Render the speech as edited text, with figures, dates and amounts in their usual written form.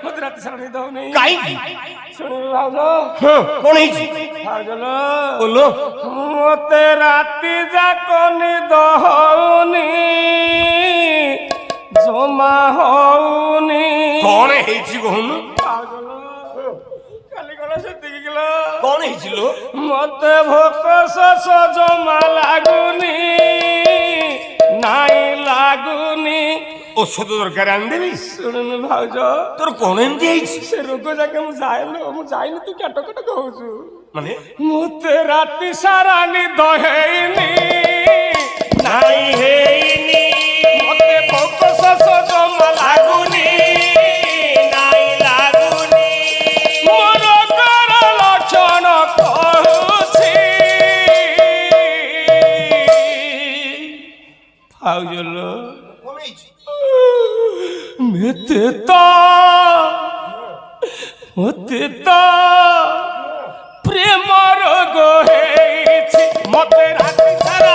মতে রাতে সারা নিতে হবে নেই কাই শুনে ভাউজ কোন হইছি ভাউজ বলো মতে রাতি যাক নিদ হউনি জমা হউনি কোন হইছি কহুন ভাউজ কালি গলা সে দেখি গেল কোন হইছিল মতে ভোক শস জমা লাগুনি নাই লাগুনি ওষুধ দরকার আনি দেবি শুনুন ভাউজ তোর কোন এমতি হইছি সে রোগ যাকে ମୁଁ ଯାଇନି ତୁ କେଟ କେଟ କହୁଛୁ মানে ମତେ ରାତି ସାରା ନିଦ ହେଇନି নাই হেইনি ମତେ ଭୋକ ଶୋଷ ଜମା ଲାଗୁନି নাই লাগুনি ମୋର ରୋଗର ଲକ୍ଷଣ କହୁଛି ଭାଉଜଲ কোন হইছি মতে তো প্রেম রোগ ହେଇଛି ମତେ ରାତି ସାରା